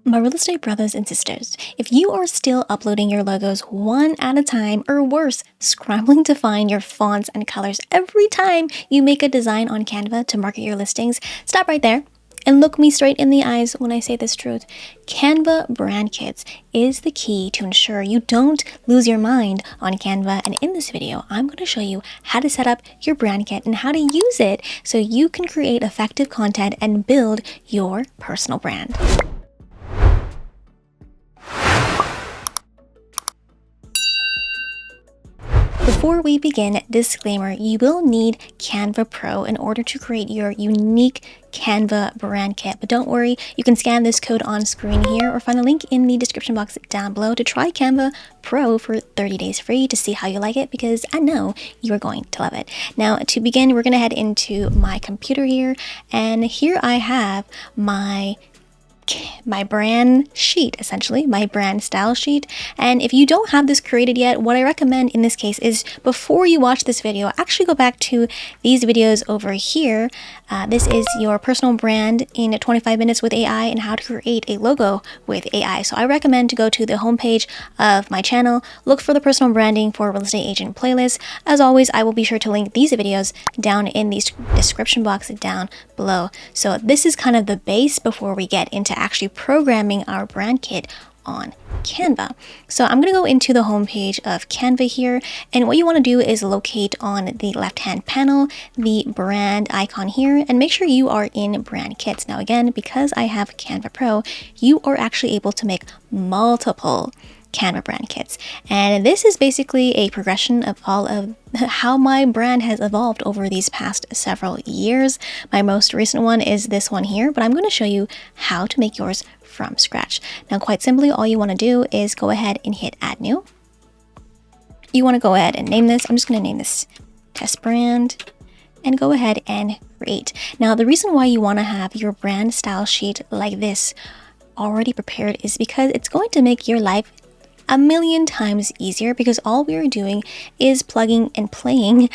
My real estate brothers and sisters, if you are still uploading your logos one at a time, or worse, scrambling to find your fonts and colors every time you make a design on Canva to market your listings, stop right there and look me straight in the eyes when I say this truth. Canva Brand Kits is the key to ensure you don't lose your mind on Canva. And in this video, I'm going to show you how to set up your brand kit and how to use it so you can create effective content and build your personal brand. Before we begin, disclaimer, you will need Canva Pro in order to create your unique Canva brand kit. But don't worry, you can scan this code on screen here or find the link in the description box down below to try Canva Pro for 30 days free to see how you like it, because I know you're going to love it. Now, to begin, we're going to head into my computer here, and here I have my brand sheet, essentially my brand style sheet. And if you don't have this created yet, what I recommend in this case is before you watch this video, actually go back to these videos over here. This is your personal brand in 25 minutes with AI and how to create a logo with AI. So I recommend to go to the homepage of my channel, look for the personal branding for real estate agent playlist. As always, I will be sure to link these videos down in the description box down below. So this is kind of the base before we get into actually programming our brand kit on Canva. So I'm going to go into the home page of Canva here, and what you want to do is locate on the left hand panel the brand icon here and make sure you are in brand kits. Now again, because I have Canva Pro, you are actually able to make multiple Canva brand kits, and this is basically a progression of all of how my brand has evolved over these past several years. My most recent one is this one here, but I'm going to show you how to make yours from scratch. Now, quite simply, all you want to do is go ahead and hit add new. You want to go ahead and name this. I'm just going to name this test brand and go ahead and create. Now, the reason why you want to have your brand style sheet like this already prepared is because it's going to make your life a million times easier, because all we are doing is plugging and playing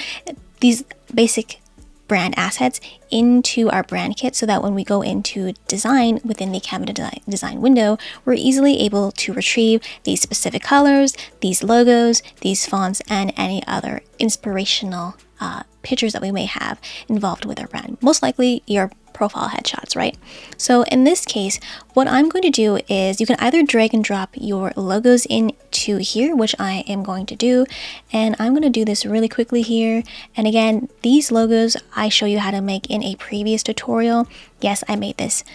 these basic brand assets into our brand kit so that when we go into design within the Canva design window, we're easily able to retrieve these specific colors, these logos, these fonts, and any other inspirational pictures that we may have involved with our brand. Most likely your profile headshots, right? So in this case, what I'm going to do is you can either drag and drop your logos into here, which I am going to do, and I'm going to do this really quickly here. And again, these logos I show you how to make in a previous tutorial. Yes, I made this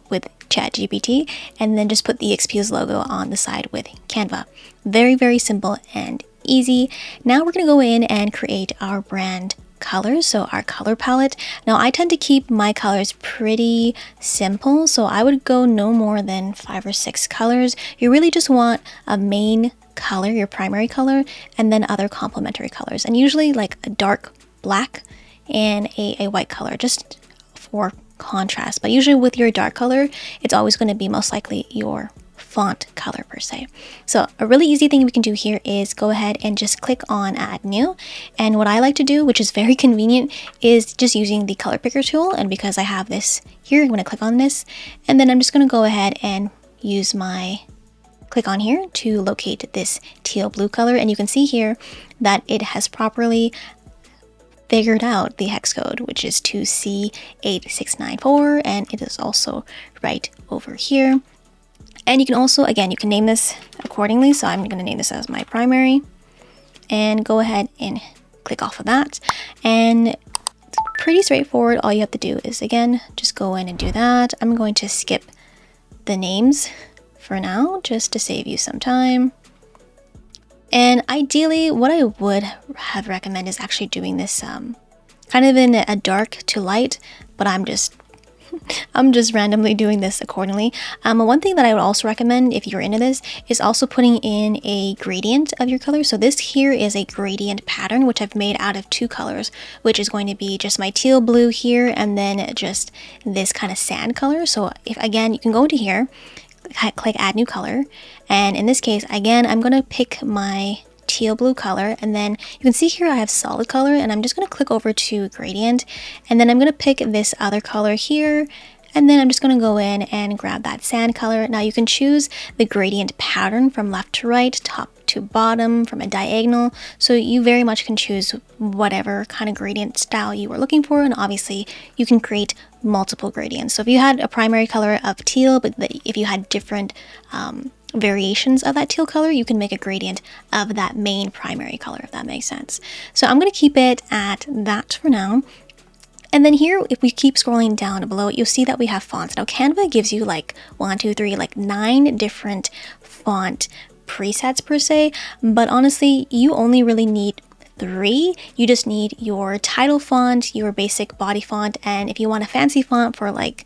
with ChatGPT, and then just put the XP's logo on the side with Canva. Very, very simple and easy. Now we're going to go in and create our brand colors, so our color palette. Now I tend to keep my colors pretty simple, so I would go no more than 5 or 6 colors. You really just want a main color, your primary color, and then other complementary colors, and usually like a dark black and a white color just for contrast. But usually with your dark color, it's always going to be most likely your font color per se. So a really easy thing we can do here is go ahead and just click on add new. And what I like to do, which is very convenient, is just using the color picker tool. And because I have this here, I'm going to click on this, and then I'm just going to go ahead and use my click on here to locate this teal blue color. And you can see here that it has properly figured out the hex code, which is 2C8694, and it is also right over here. And you can also, again, you can name this accordingly. So I'm going to name this as my primary and go ahead and click off of that. And it's pretty straightforward. All you have to do is, again, just go in and do that. I'm going to skip the names for now, just to save you some time. And ideally, what I would have recommended is actually doing this kind of in a dark to light, but I'm just randomly doing this accordingly. One thing that I would also recommend if you're into this is also putting in a gradient of your color. So this here is a gradient pattern, which I've made out of 2 colors, which is going to be just my teal blue here and then just this kind of sand color. So if, again, you can go into here, click add new color. And in this case, again, I'm going to pick my teal blue color, and then you can see here I have solid color, and I'm just going to click over to gradient, and then I'm going to pick this other color here And then I'm just going to go in and grab that sand color. Now you can choose the gradient pattern from left to right, top to bottom, from a diagonal. So you very much can choose whatever kind of gradient style you are looking for. And obviously you can create multiple gradients. So if you had a primary color of teal, but if you had different variations of that teal color, you can make a gradient of that main primary color, if that makes sense. So I'm going to keep it at that for now. And then here, if we keep scrolling down below, you'll see that we have fonts. Now Canva gives you like 9 different font presets per se, but honestly, you only really need 3. You just need your title font, your basic body font, and if you want a fancy font for like,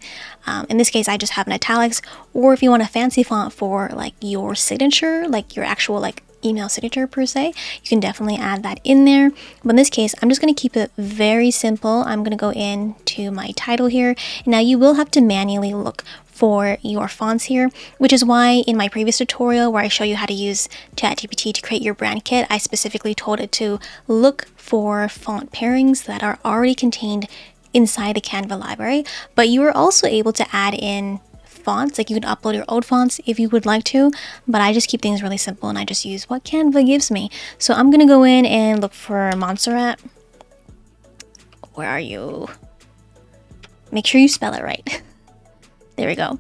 in this case, I just have an italics, or if you want a fancy font for like your signature, like your actual like email signature per se, you can definitely add that in there. But in this case, I'm just going to keep it very simple. I'm going to go into my title here. Now you will have to manually look for your fonts here, which is why in my previous tutorial where I show you how to use ChatGPT to create your brand kit, I specifically told it to look for font pairings that are already contained inside the Canva library. But you are also able to add in fonts, like you can upload your old fonts if you would like to, but I just keep things really simple and I just use what Canva gives me. So I'm gonna go in and look for Montserrat. Where are you? Make sure you spell it right. There we go.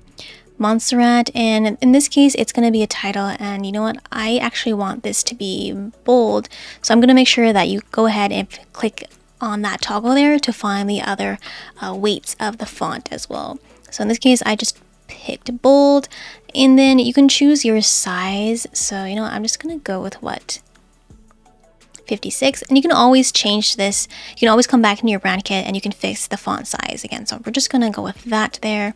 Montserrat, and in this case it's going to be a title, and you know what, I actually want this to be bold, so I'm going to make sure that you go ahead and click on that toggle there to find the other weights of the font as well. So in this case I just picked bold, and then you can choose your size. So you know what, I'm just going to go with what, 56, and you can always change this. You can always come back into your brand kit and you can fix the font size again. So we're just going to go with that there.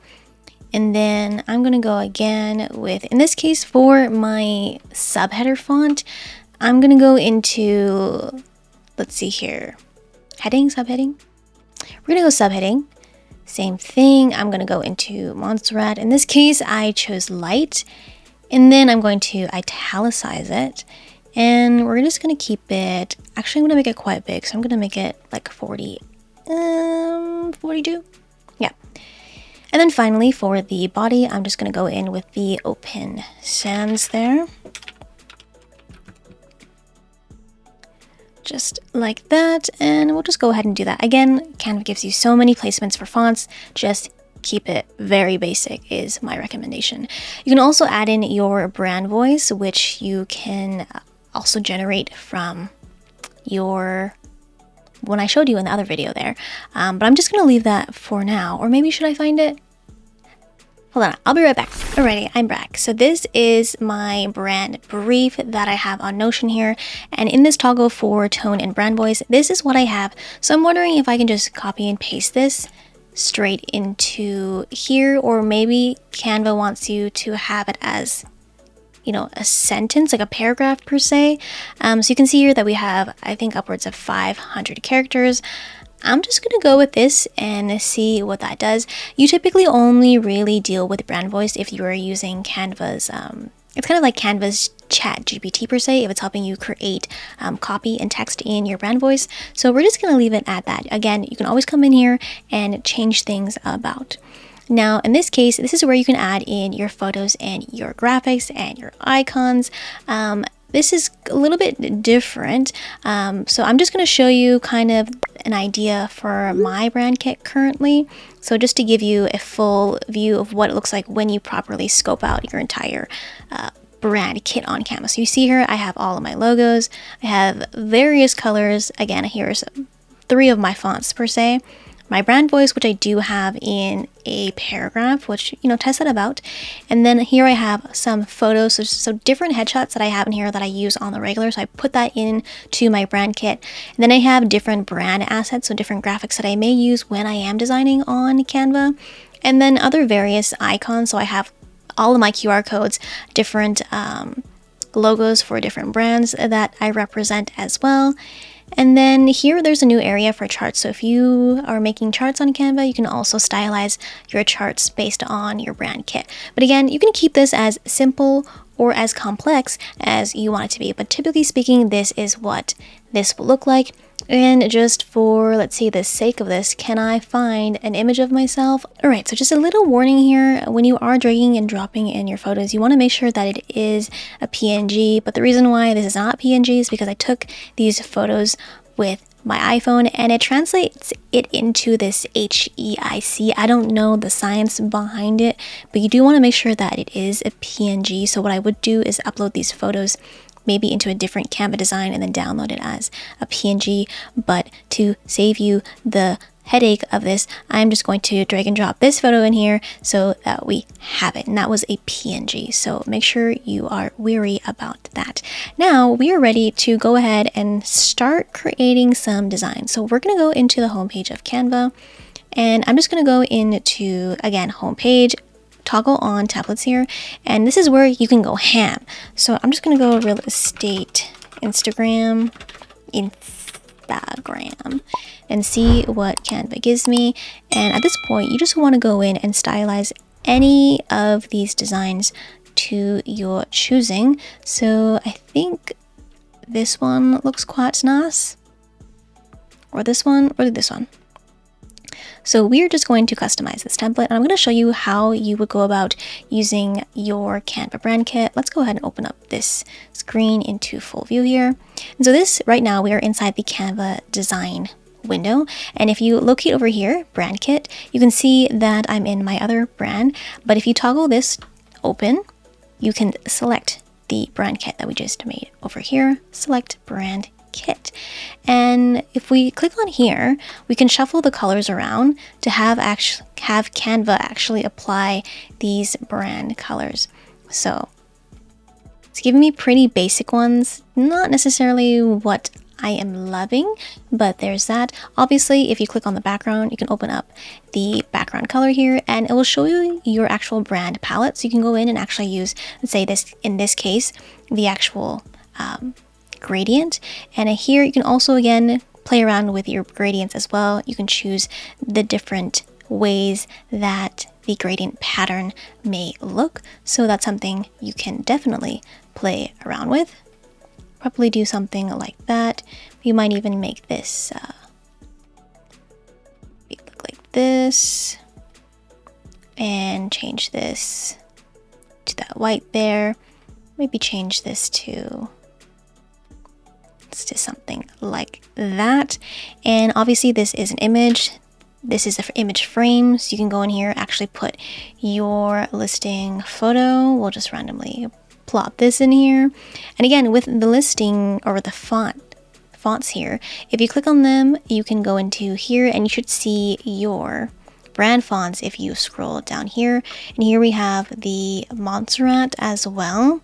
And then I'm going to go again with, in this case for my subheader font, I'm going to go into, let's see here, heading, subheading. We're going to go subheading. Same thing. I'm going to go into Montserrat. In this case, I chose light, and then I'm going to italicize it. And we're just going to keep it, actually I'm going to make it quite big. So I'm going to make it like 42. Yeah. And then finally for the body, I'm just going to go in with the open sans there. Just like that, and we'll just go ahead and do that. Again, Canva gives you so many placements for fonts, just keep it very basic is my recommendation. You can also add in your brand voice, which you can also generate from your, when I showed you in the other video there. But I'm just going to leave that for now, or maybe should I find it? Hold on, I'll be right back. Alrighty, I'm back. So this is my brand brief that I have on Notion here. And in this toggle for tone and brand voice, this is what I have. So I'm wondering if I can just copy and paste this straight into here, or maybe Canva wants you to have it as, you know, a sentence, like a paragraph per se. So you can see here that we have, I think, upwards of 500 characters. I'm just going to go with this and see what that does. You typically only really deal with brand voice if you are using Canva's, it's kind of like Canva's ChatGPT per se, if it's helping you create copy and text in your brand voice. So we're just going to leave it at that. Again, you can always come in here and change things about. Now, in this case, this is where you can add in your photos and your graphics and your icons. This is a little bit different. So I'm just going to show you kind of an idea for my brand kit currently. So just to give you a full view of what it looks like when you properly scope out your entire brand kit on Canva. So you see here, I have all of my logos. I have various colors. Again, here's 3 of my fonts per se. My brand voice, which I do have in a paragraph, which, you know, test that about. And then here I have some photos, so different headshots that I have in here that I use on the regular. So I put that in to my brand kit. And then I have different brand assets, so different graphics that I may use when I am designing on Canva. And then other various icons. So I have all of my QR codes, different logos for different brands that I represent as well. And then here there's a new area for charts. So if you are making charts on Canva, you can also stylize your charts based on your brand kit. But again, you can keep this as simple or as complex as you want it to be. But typically speaking, this is what this will look like. And just for, let's see, the sake of this, can I find an image of myself? All right, so just a little warning here. When you are dragging and dropping in your photos, you want to make sure that it is a PNG. But the reason why this is not PNG is because I took these photos with my iPhone and it translates it into this HEIC. I don't know the science behind it, but you do want to make sure that it is a PNG. So what I would do is upload these photos maybe into a different Canva design and then download it as a PNG. But to save you the headache of this, I'm just going to drag and drop this photo in here so that we have it. And that was a PNG. So make sure you are wary about that. Now we are ready to go ahead and start creating some designs. So we're going to go into the homepage of Canva, and I'm just going to go into, again, homepage, toggle on templates here, and this is where you can go ham. So I'm just going to go real estate Instagram and see what Canva gives me. And at this point, you just want to go in and stylize any of these designs to your choosing. So I think this one looks quite nice, or this one, or this one. So we're just going to customize this template, and I'm going to show you how you would go about using your Canva brand kit. Let's go ahead and open up this screen into full view here. And so this, right now, we are inside the Canva design window. And if you locate over here, brand kit, you can see that I'm in my other brand. But if you toggle this open, you can select the brand kit that we just made over here, select brand kit. And if we click on here, we can shuffle the colors around to have Canva actually apply these brand colors. So it's giving me pretty basic ones, not necessarily what I am loving, but there's that. Obviously, if you click on the background, you can open up the background color here and it will show you your actual brand palette. So you can go in and actually use, let's say this, in this case, the actual gradient. And here you can also again play around with your gradients as well. You can choose the different ways that the gradient pattern may look. So that's something you can definitely play around with. Probably do something like that. You might even make this look like this and change this to that white there. Maybe change this to something like that. And obviously this is an image. This is the image frame. So you can go in here, actually put your listing photo. We'll just randomly plop this in here. And again, with the listing or the fonts here, if you click on them, you can go into here and you should see your brand fonts if you scroll down here. And here we have the Montserrat as well.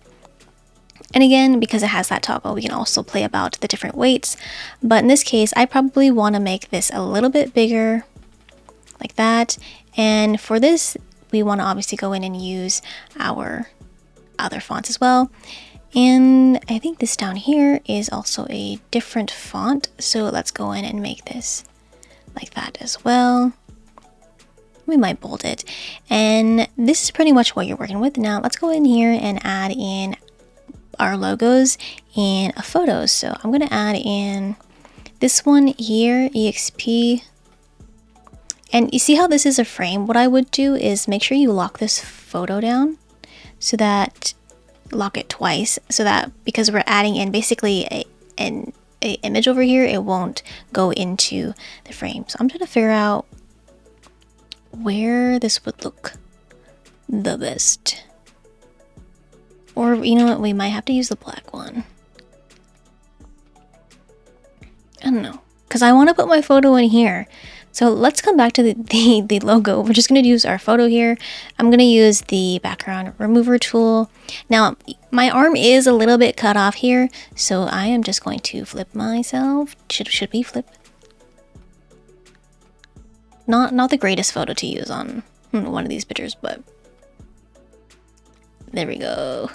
And again, because it has that toggle, we can also play about the different weights. But in this case, I probably want to make this a little bit bigger, like that. And for this, we want to obviously go in and use our other fonts as well. And I think this down here is also a different font. So let's go in and make this like that as well. We might bold it. And this is pretty much what you're working with. Now let's go in here and add in our logos in a photo. So I'm going to add in this one here, EXP. And you see how this is a frame? What I would do is make sure you lock this photo down so that, lock it twice, so that because we're adding in basically an image over here, it won't go into the frame. So I'm trying to figure out where this would look the best. Or you know what, we might have to use the black one. I don't know, because I want to put my photo in here. So let's come back to the logo. We're just going to use our photo here. I'm going to use the background remover tool. Now, my arm is a little bit cut off here, so I am just going to flip myself. Should we flip? Not the greatest photo to use on one of these pictures, but there we go.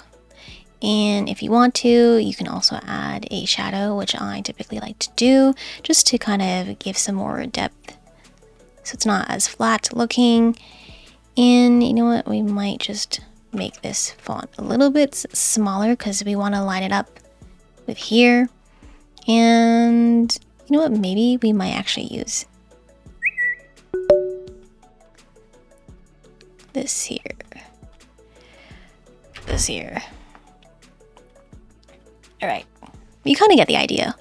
And if you want to, you can also add a shadow, which I typically like to do, just to kind of give some more depth so it's not as flat looking. And you know what, we might just make this font a little bit smaller because we want to line it up with here. And you know what? Maybe we might actually use this here. This here. All right. You kind of get the idea,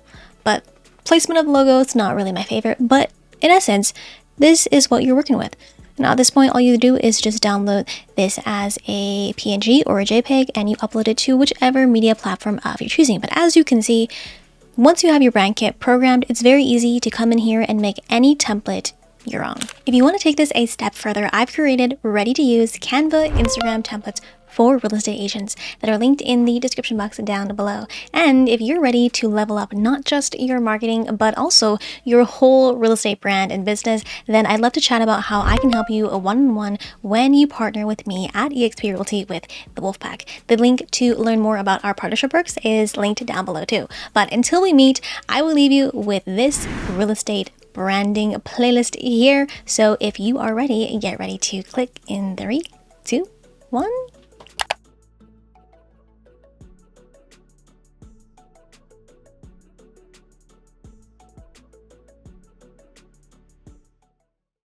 but placement of logo is not really my favorite, but in essence, this is what you're working with. Now at this point, all you do is just download this as a PNG or a JPEG and you upload it to whichever media platform of your choosing. But as you can see, once you have your brand kit programmed, it's very easy to come in here and make any template your own. If you want to take this a step further, I've created ready to use Canva Instagram templates for real estate agents that are linked in the description box down below. And if you're ready to level up not just your marketing, but also your whole real estate brand and business, then I'd love to chat about how I can help you one-on-one when you partner with me at eXp Realty with the Wolfpack. The link to learn more about our partnership works is linked down below too. But until we meet, I will leave you with this real estate branding playlist here. So if you are ready, get ready to click in 3, 2, 1.